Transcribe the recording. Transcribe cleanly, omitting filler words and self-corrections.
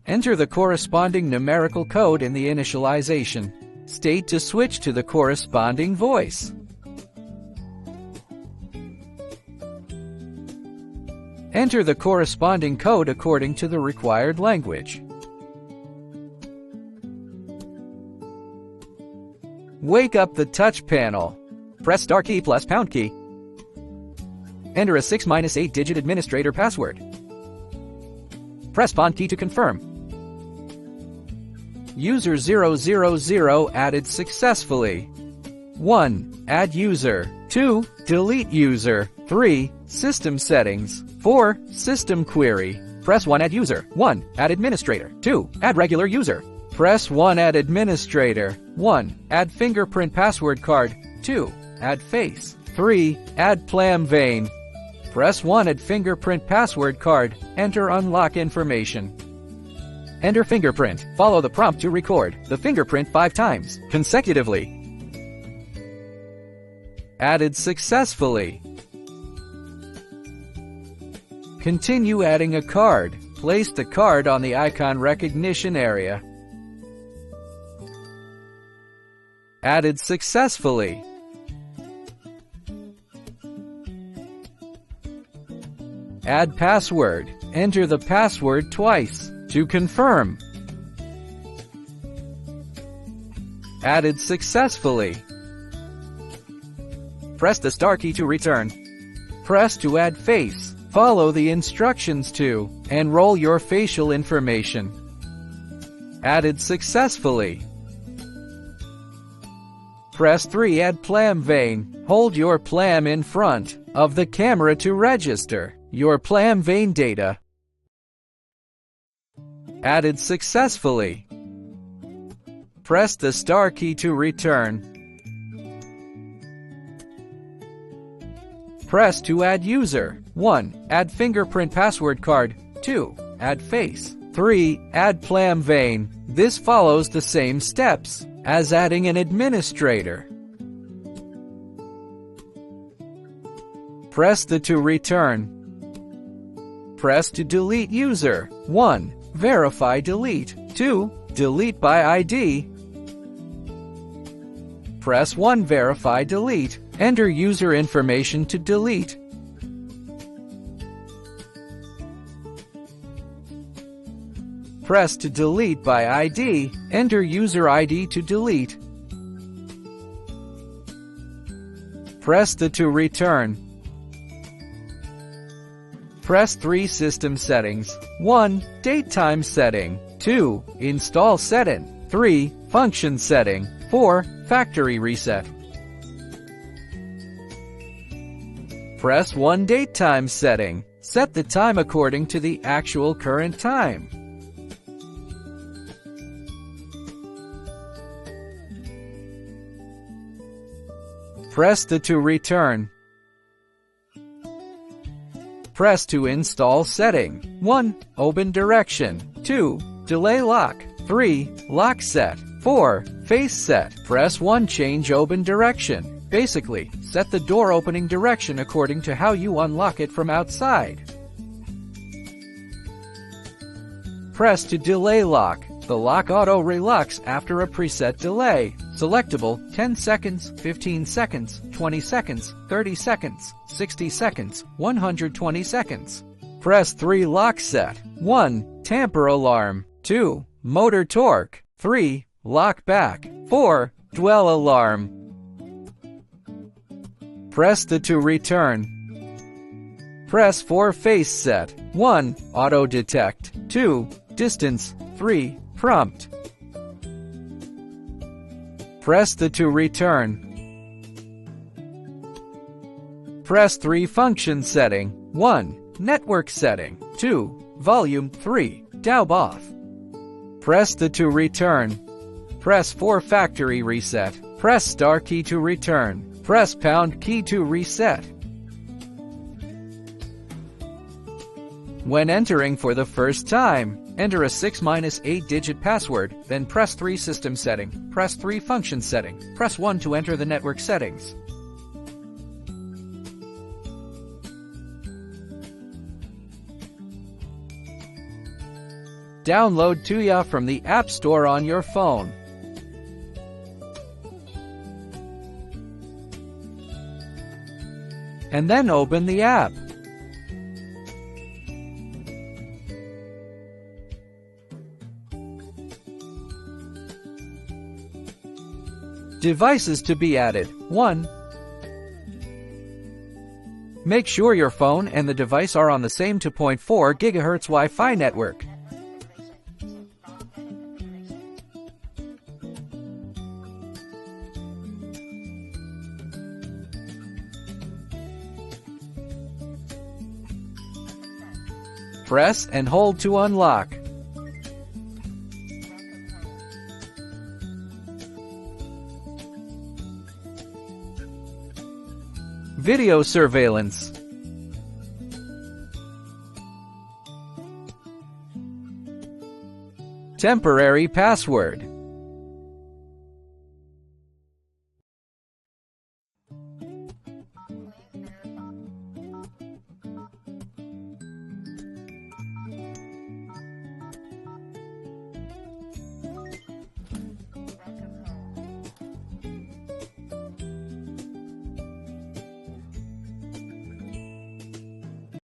Enter the corresponding numerical code in the initialization state to switch to the corresponding voice. Enter the corresponding code according to the required language. Wake up the touch panel. Press star key plus pound key. Enter a 6-8-digit administrator password. Press pound key to confirm. User 000 added successfully. 1. Add user. 2. Delete user. 3. System settings. 4. System query. Press 1. Add user. 1. Add administrator. 2. Add regular user. Press 1. Add administrator. 1. Add fingerprint password card. 2. Add face. 3. Add plam vein. Press 1. Add fingerprint password card. Enter unlock information. Enter fingerprint. Follow the prompt to record the fingerprint 5 times consecutively. Added successfully. Continue adding a card. Place the card on the icon recognition area. Added successfully. Add password. Enter the password twice to confirm. Added successfully. Press the star key to return. Press to add face. Follow the instructions to enroll your facial information. Added successfully. Press 3. Add plam vein. Hold your plam in front of the camera to register your plam vein data. Added successfully. Press the star key to return. Press to add user. 1. Add fingerprint password card. 2. Add face. 3. Add plam vein. This follows the same steps as adding an administrator. Press the to return. Press to delete user. 1. Verify delete. 2. Delete by ID. Press 1. Verify delete. Enter user information to delete. Press to delete by ID. Enter user ID to delete. Press the to return. Press 3. System settings. 1. Date time setting. 2. Install setting. 3. Function setting. 4. Factory reset. Press 1. Date time setting. Set the time according to the actual current time. Press the to return. Press to install setting. 1. Open direction. 2. Delay lock. 3. Lock set. 4. Face set. Press 1. Change open direction. Basically, set the door opening direction according to how you unlock it from outside. Press to delay lock. The lock auto-relocks after a preset delay. Selectable 10 seconds, 15 seconds, 20 seconds, 30 seconds, 60 seconds, 120 seconds. Press 3. Lock set. 1. Tamper alarm. 2. Motor torque. 3. Lock back. 4. Dwell alarm. Press the to return. Press 4. Face set. 1. Auto detect. 2. Distance. 3. Prompt. Press the to return. Press 3. Function setting. 1. Network setting. 2. Volume. 3. DAB off. Press the to return. Press 4. Factory reset. Press star key to return. Press pound key to reset. When entering for the first time, enter a 6-8-digit password, then press 3. System setting. Press 3. Function setting. Press 1 to enter the network settings. Download Tuya from the App Store on your phone. And then open the app. Devices to be added. 1. Make sure your phone and the device are on the same 2.4 GHz Wi-Fi network. Press and hold to unlock. Video surveillance. Temporary password.